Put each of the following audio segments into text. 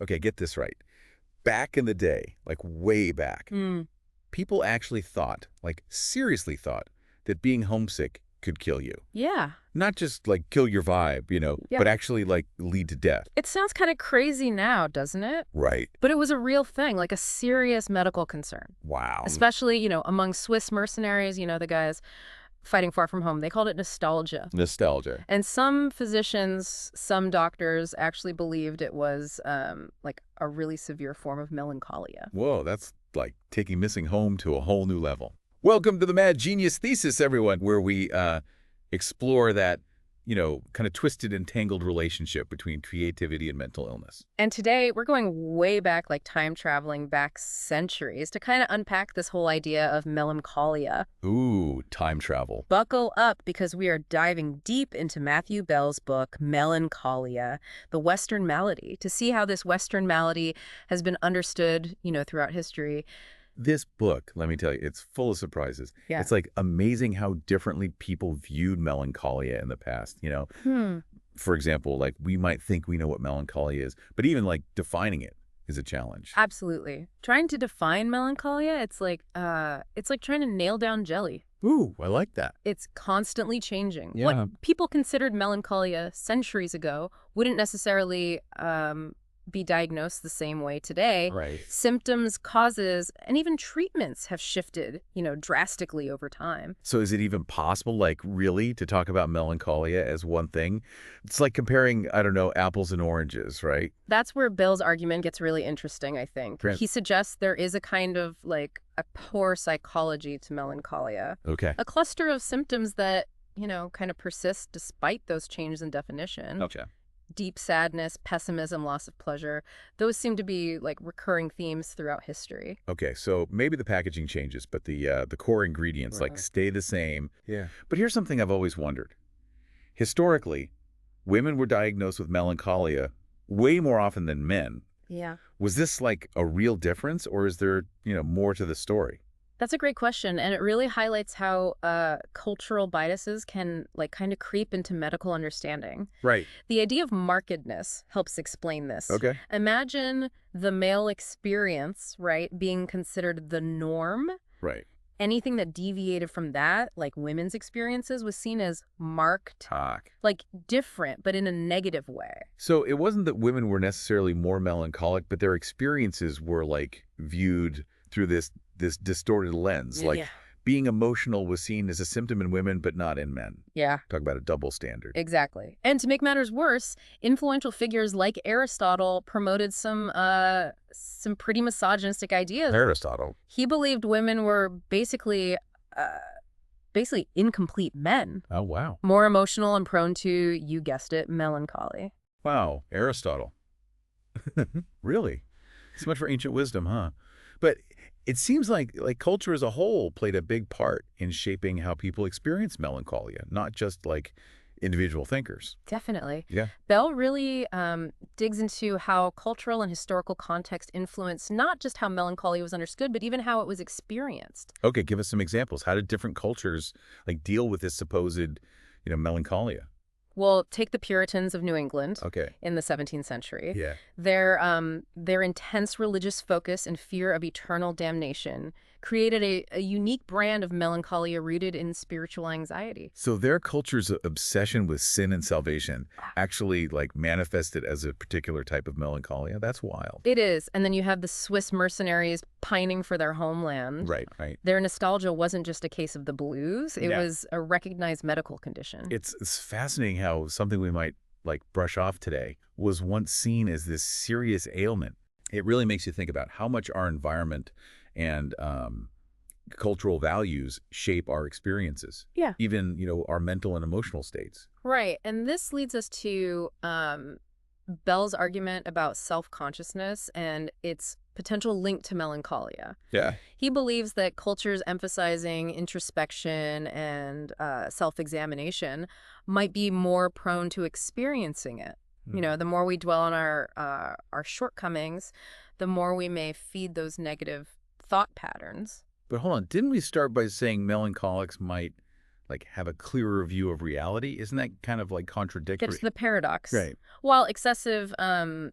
Okay, get this right. Back in the day, like way back, Mm. people actually thought, like seriously thought, that being homesick could kill you. Yeah. Not just like kill your vibe, Yeah. but actually like lead to death. It sounds kind of crazy now, doesn't it? Right. But it was a real thing, like a serious medical concern. Wow. Especially, among Swiss mercenaries, the guys fighting far from home. They called it nostalgia. Nostalgia. And some physicians, some doctors actually believed it was like a really severe form of melancholia. Whoa, that's like taking missing home to a whole new level. Welcome to the Mad Genius Thesis, everyone, where we explore that, kind of twisted and tangled relationship between creativity and mental illness. And today we're going way back, like time traveling back centuries, to kind of unpack this whole idea of melancholia. Ooh, time travel. Buckle up, because we are diving deep into Matthew Bell's book, Melancholia, the Western Malady, to see how this Western malady has been understood, throughout history. This book, let me tell you, it's full of surprises. Yeah. It's like amazing how differently people viewed melancholia in the past, For example, like we might think we know what melancholia is, but even like defining it is a challenge. Absolutely. Trying to define melancholia, it's like trying to nail down jelly. Ooh, I like that. It's constantly changing. Yeah. What people considered melancholia centuries ago wouldn't necessarily be diagnosed the same way today. Right. Symptoms, causes, and even treatments have shifted, drastically over time. So is it even possible, like, really, to talk about melancholia as one thing? It's like comparing, I don't know, apples and oranges, right? That's where Bill's argument gets really interesting, I think. Great. He suggests there is a kind of, like, a poor psychology to melancholia. Okay. A cluster of symptoms that, kind of persist despite those changes in definition. Okay. Deep sadness, pessimism, loss of pleasure. Those seem to be like recurring themes throughout history. Okay, so maybe the packaging changes, but the core ingredients like stay the same. Yeah. But here's something I've always wondered. Historically, women were diagnosed with melancholia way more often than men. Yeah. Was this like a real difference, or is there, more to the story? That's a great question, and it really highlights how cultural biases can like kind of creep into medical understanding. Right. The idea of markedness helps explain this. Okay. Imagine the male experience, right, being considered the norm. Right. Anything that deviated from that, like women's experiences, was seen as marked, Talk. like different, but in a negative way. So it wasn't that women were necessarily more melancholic, but their experiences were like viewed through this distorted lens. Like Yeah. being emotional was seen as a symptom in women, but not in men. Yeah. Talk about a double standard. Exactly. And to make matters worse, influential figures like Aristotle promoted some pretty misogynistic ideas. Aristotle. He believed women were basically incomplete men, Oh, wow. more emotional and prone to, you guessed it, melancholy. Wow. Aristotle. Really? So much for ancient wisdom, huh? But it seems like culture as a whole played a big part in shaping how people experience melancholia, not just like individual thinkers. Definitely. Yeah. Bell really digs into how cultural and historical context influenced not just how melancholy was understood, but even how it was experienced. Okay, give us some examples. How did different cultures like deal with this supposed, melancholia? Well, take the Puritans of New England. Okay. In the 17th century. Yeah. Their intense religious focus and fear of eternal damnation created a unique brand of melancholia rooted in spiritual anxiety. So their culture's obsession with sin and salvation actually like manifested as a particular type of melancholia. That's wild. It is. And then you have the Swiss mercenaries pining for their homeland. Right, right. Their nostalgia wasn't just a case of the blues. It Yeah. was a recognized medical condition. It's fascinating how something we might like brush off today was once seen as this serious ailment. It really makes you think about how much our environment and cultural values shape our experiences. Yeah. Even, our mental and emotional states. Right. And this leads us to Bell's argument about self-consciousness and its potential link to melancholia. Yeah. He believes that cultures emphasizing introspection and self-examination might be more prone to experiencing it. The more we dwell on our shortcomings, the more we may feed those negative thought patterns. But hold on, didn't we start by saying melancholics might like have a clearer view of reality. Isn't that kind of like contradictory? Gets to the paradox. Right. While excessive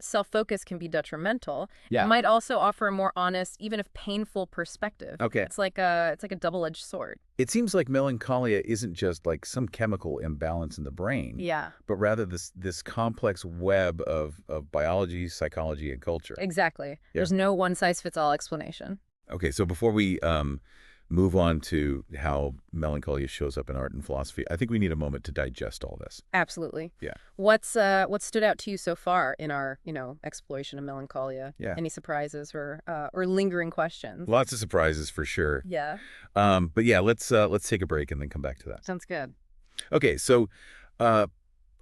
self-focus can be detrimental, Yeah. it might also offer a more honest, even if painful, perspective. Okay. It's like a double-edged sword. It seems like melancholia isn't just like some chemical imbalance in the brain, Yeah, but rather this complex web of biology, psychology, and culture. exactly. Yeah. There's no one-size-fits-all explanation. Okay, so before we move on to how melancholia shows up in art and philosophy, I think we need a moment to digest all this. Absolutely. Yeah. What stood out to you so far in our, exploration of melancholia? Yeah. Any surprises or lingering questions? Lots of surprises for sure. Yeah. But yeah, let's take a break and then come back to that. Sounds good. Okay, so are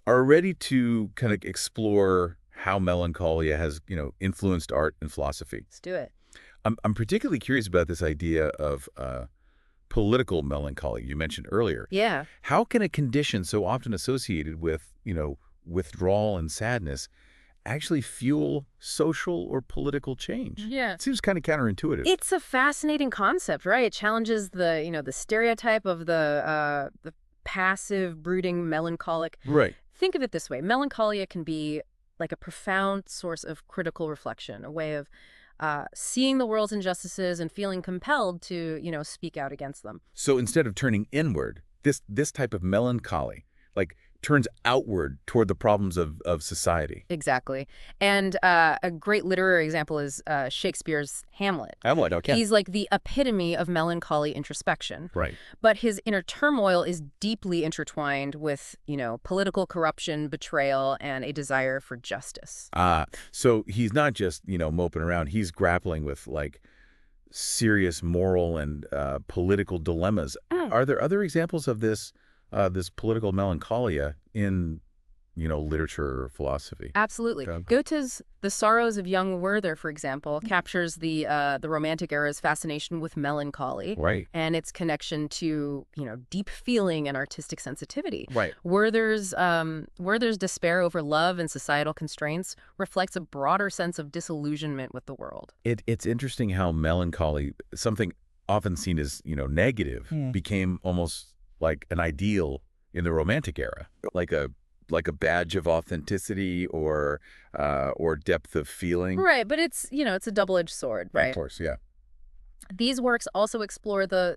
ready to kind of explore how melancholia has, influenced art and philosophy. Let's do it. I'm particularly curious about this idea of political melancholy you mentioned earlier. Yeah. How can a condition so often associated with, withdrawal and sadness actually fuel social or political change? Yeah. It seems kind of counterintuitive. It's a fascinating concept, right? It challenges the stereotype of the passive, brooding, melancholic. Right. Think of it this way. Melancholia can be like a profound source of critical reflection, a way of seeing the world's injustices and feeling compelled to, speak out against them. So instead of turning inward, this type of melancholy, like, turns outward toward the problems of society. Exactly. And a great literary example is Shakespeare's Hamlet. Hamlet, okay. He's like the epitome of melancholy introspection. Right. But his inner turmoil is deeply intertwined with, political corruption, betrayal, and a desire for justice. So he's not just, moping around. He's grappling with, like, serious moral and political dilemmas. Are there other examples of this political melancholia in, literature or philosophy? Absolutely. Okay. Goethe's The Sorrows of Young Werther, for example, captures the Romantic era's fascination with melancholy. Right. And its connection to, deep feeling and artistic sensitivity. Right. Werther's despair over love and societal constraints reflects a broader sense of disillusionment with the world. It's interesting how melancholy, something often seen as, negative, became almost like an ideal in the Romantic era, like a badge of authenticity or depth of feeling. Right, but it's a double-edged sword, right? Of course, yeah. These works also explore the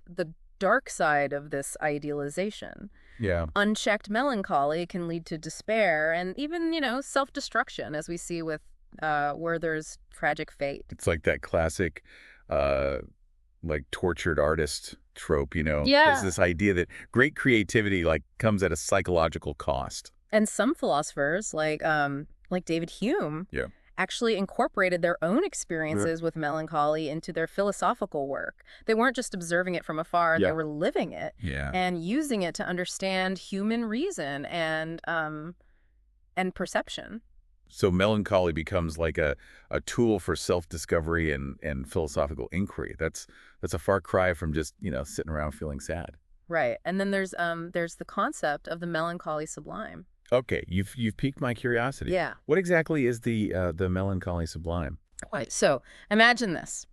dark side of this idealization. Yeah. Unchecked melancholy can lead to despair and even, self-destruction, as we see with Werther's tragic fate. It's like that classic, like, tortured artist trope, Yeah. There's this idea that great creativity, like, comes at a psychological cost. And some philosophers, like David Hume, Yeah. actually incorporated their own experiences with melancholy into their philosophical work. They weren't just observing it from afar, Yeah. they were living it Yeah. and using it to understand human reason and perception. So melancholy becomes like a tool for self-discovery and philosophical inquiry. That's a far cry from just, sitting around feeling sad. Right. And then there's the concept of the melancholy sublime. Okay, you've piqued my curiosity. Yeah. What exactly is the melancholy sublime? Right. So imagine this.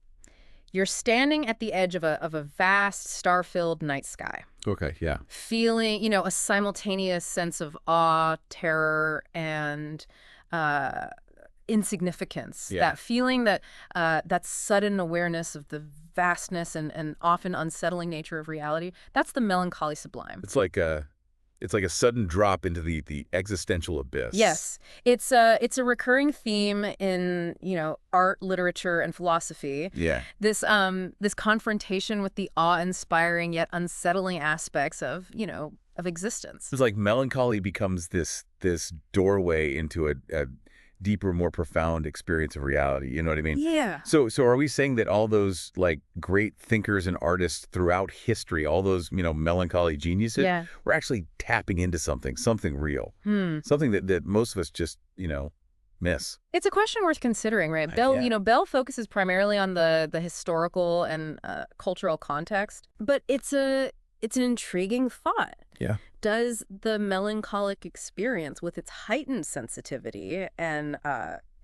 You're standing at the edge of a vast star-filled night sky, Okay, yeah. feeling, a simultaneous sense of awe, terror, and insignificance. Yeah. That feeling that sudden awareness of the vastness and often unsettling nature of reality. That's the melancholy sublime. It's like a sudden drop into the existential abyss. Yes, it's a recurring theme in art, literature, and philosophy. Yeah. This confrontation with the awe-inspiring yet unsettling aspects of existence. It's like melancholy becomes this doorway into a deeper, more profound experience of reality. You know what I mean? Yeah. So are we saying that all those, like, great thinkers and artists throughout history, all those, melancholy geniuses, Yeah. we're actually tapping into something real, something that most of us just, miss? It's a question worth considering, right? Bell focuses primarily on the historical and cultural context, but it's an intriguing thought. Yeah. Does the melancholic experience, with its heightened sensitivity and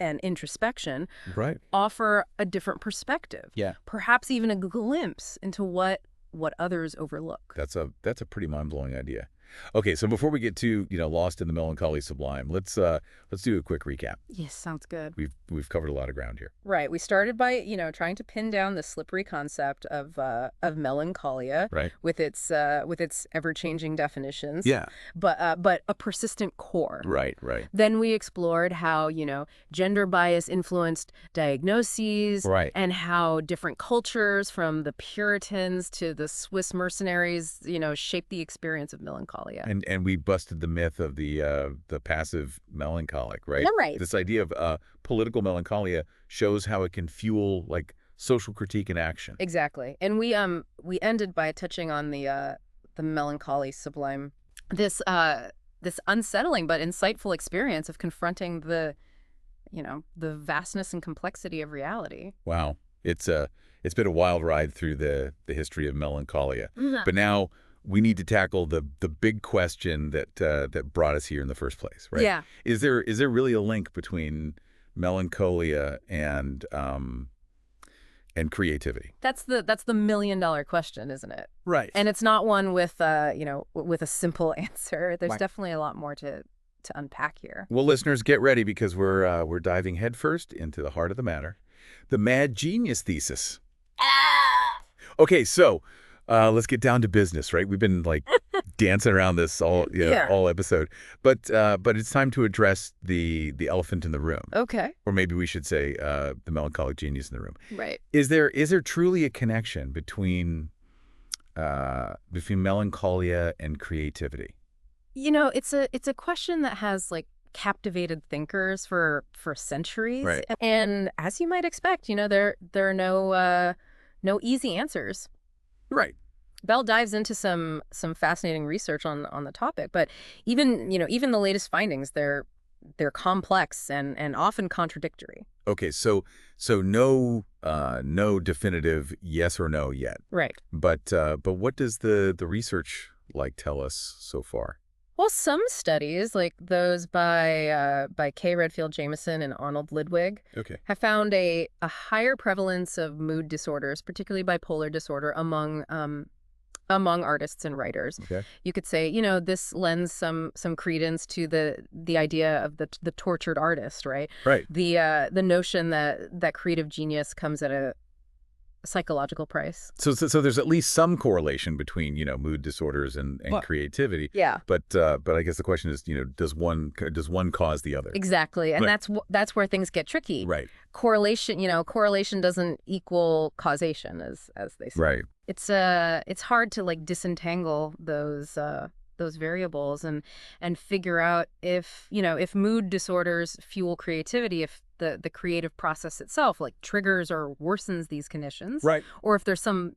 introspection, Right. offer a different perspective? Yeah. Perhaps even a glimpse into what what others overlook. That's a pretty mind-blowing idea. Okay, so before we get too, lost in the melancholy sublime, let's do a quick recap. Yes, sounds good. We've covered a lot of ground here. Right. We started by, trying to pin down the slippery concept of melancholia, Right. with its ever-changing definitions. Yeah. But a persistent core. Right. Then we explored how, gender bias influenced diagnoses, Right. and how different cultures, from the Puritans to the Swiss mercenaries, shaped the experience of melancholia. And we busted the myth of the passive melancholic, right? Yeah, right. This idea of political melancholia shows how it can fuel like social critique and action. Exactly. And we ended by touching on the melancholy sublime. This unsettling but insightful experience of confronting the vastness and complexity of reality. Wow. It's been a wild ride through the history of melancholia. But now we need to tackle the big question that brought us here in the first place, right? Yeah. Is there really a link between melancholia and creativity? That's the million-dollar question, isn't it? Right. And it's not one with a simple answer. There's Right. definitely a lot more to unpack here. Well, listeners, get ready because we're diving headfirst into the heart of the matter, the Mad Genius Thesis. Okay, so let's get down to business, right? We've been like dancing around this all episode, but it's time to address the elephant in the room, Okay. or maybe we should say the melancholic genius in the room. Right. Is there truly a connection between melancholia and creativity? It's a question that has like captivated thinkers for centuries. Right. And as you might expect, there are no easy answers. Right. Bell dives into some fascinating research on the topic, but even the latest findings, they're complex and often contradictory. Okay, so no definitive yes or no yet. Right. But what does the research tell us so far? Well, some studies, like those by Kay Redfield Jamison and Arnold Lidwig, Okay. have found a higher prevalence of mood disorders, particularly bipolar disorder, among artists and writers. Okay. You could say, this lends some credence to the idea of the tortured artist, right? Right. The notion that creative genius comes at a psychological price. So there's at least some correlation between mood disorders and creativity. Yeah. But I guess the question is does one cause the other? Exactly, and Right. that's where things get tricky. Right. Correlation doesn't equal causation, as they say. Right. It's hard to disentangle those variables and figure out if mood disorders fuel creativity, if the creative process itself triggers or worsens these conditions, Right. or if there's some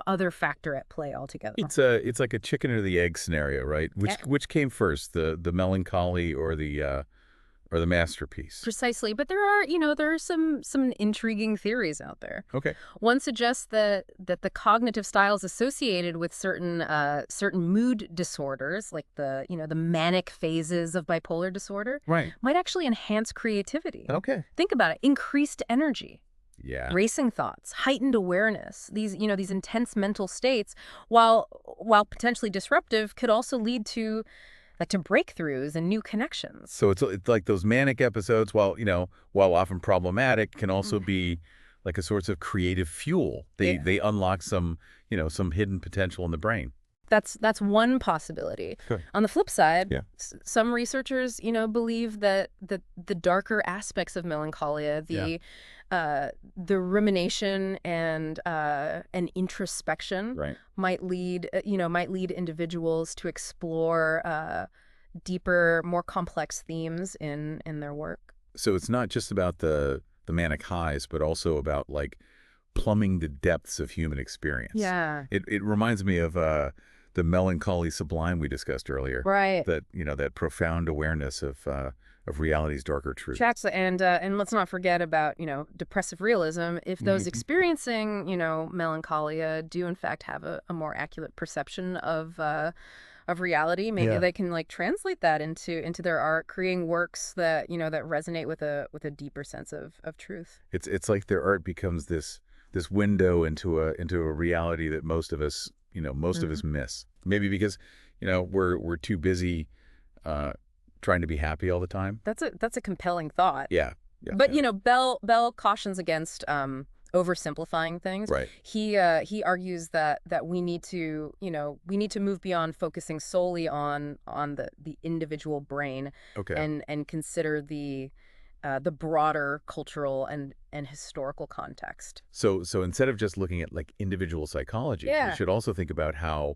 other factor at play altogether. It's like a chicken or the egg scenario, right? Which came first, the melancholy or the masterpiece? Precisely, but there are some intriguing theories out there. Okay. One suggests that the cognitive styles associated with certain mood disorders, like the manic phases of bipolar disorder, Right. might actually enhance creativity. Okay. Think about it: increased energy, Yeah. racing thoughts, heightened awareness. These intense mental states, while potentially disruptive, could also lead to breakthroughs and new connections. So it's like those manic episodes, while often problematic, can also be like a source of creative fuel. They unlock some hidden potential in the brain. That's one possibility. Okay. On the flip side, Yeah. some researchers, believe that the darker aspects of melancholia, the rumination and introspection, Right. might lead individuals to explore deeper, more complex themes in their work. So it's not just about the manic highs, but also about plumbing the depths of human experience. Yeah. It reminds me of the melancholy sublime we discussed earlier. Right. That that profound awareness of reality's darker truth. Tracks, and let's not forget about depressive realism. If those experiencing melancholia do in fact have a more accurate perception of reality, maybe they can translate that into their art, creating works that that resonate with a deeper sense of truth. It's like their art becomes this this window into a reality that most of us miss. Maybe because we're too busy trying to be happy all the time. That's a compelling thought. Yeah. But Bell cautions against oversimplifying things. Right. He argues that we need to move beyond focusing solely on the individual brain. Okay. and consider the broader cultural and historical context. So instead of just looking at like individual psychology, we should also think about how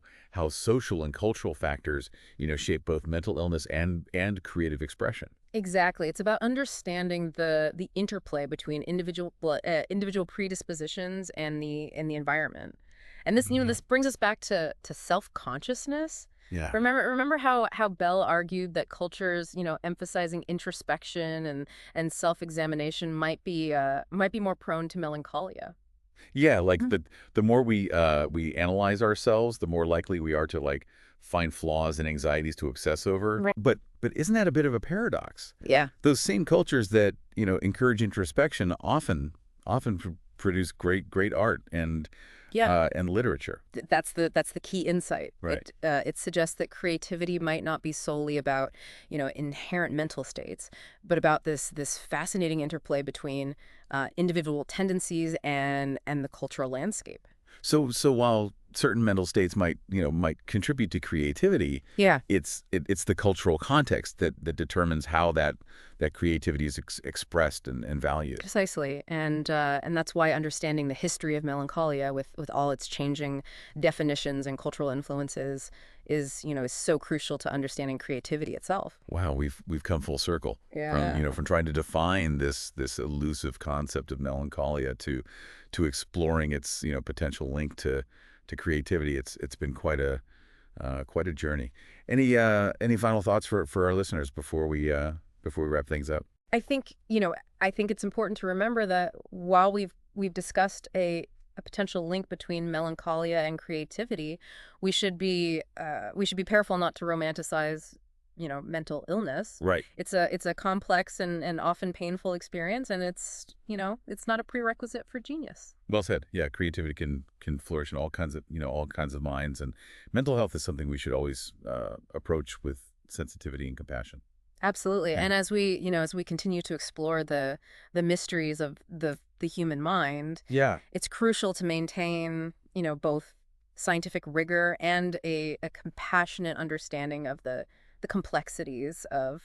social and cultural factors, shape both mental illness and creative expression. Exactly. It's about understanding the interplay between individual predispositions and the environment. And this this brings us back to self-consciousness. Yeah. Remember how Bell argued that cultures, emphasizing introspection and self-examination might be more prone to melancholia. Yeah, like the more we analyze ourselves, the more likely we are to like find flaws and anxieties to obsess over. Right. But isn't that a bit of a paradox? Yeah. Those same cultures that, encourage introspection often produce great art and literature. That's the key insight. Right. It suggests that creativity might not be solely about, inherent mental states, but about this fascinating interplay between individual tendencies and the cultural landscape. So while certain mental states might contribute to creativity, it's the cultural context that determines how that creativity is expressed and valued. Precisely, and that's why understanding the history of melancholia with all its changing definitions and cultural influences is so crucial to understanding creativity itself. Wow, we've come full circle. Yeah. From trying to define this elusive concept of melancholia to exploring its potential link to creativity. It's been quite a journey. Any final thoughts for our listeners before we wrap things up? I think it's important to remember that while we've discussed a potential link between melancholia and creativity, we should be careful not to romanticize mental illness. Right. It's a complex and often painful experience, and it's not a prerequisite for genius. Well said. Yeah, creativity can flourish in all kinds of minds, and mental health is something we should always approach with sensitivity and compassion. Absolutely. Yeah. And as we continue to explore the mysteries of the human mind, it's crucial to maintain both scientific rigor and a compassionate understanding of the complexities of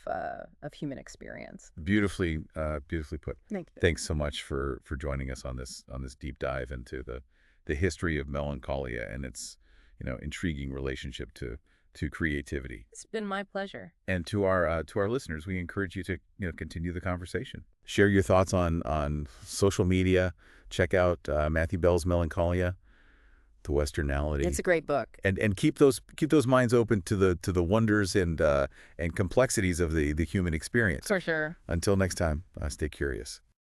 human experience. Beautifully put. Thank you. Thanks so much for joining us on this deep dive into the history of melancholia and its intriguing relationship to creativity. It's been my pleasure. And to our listeners, we encourage you to continue the conversation. Share your thoughts on social media. Check out Matthew Bell's Melancholia, The Western Malady. It's a great book. And keep those minds open to the wonders and complexities of the human experience. For sure. Until next time, stay curious.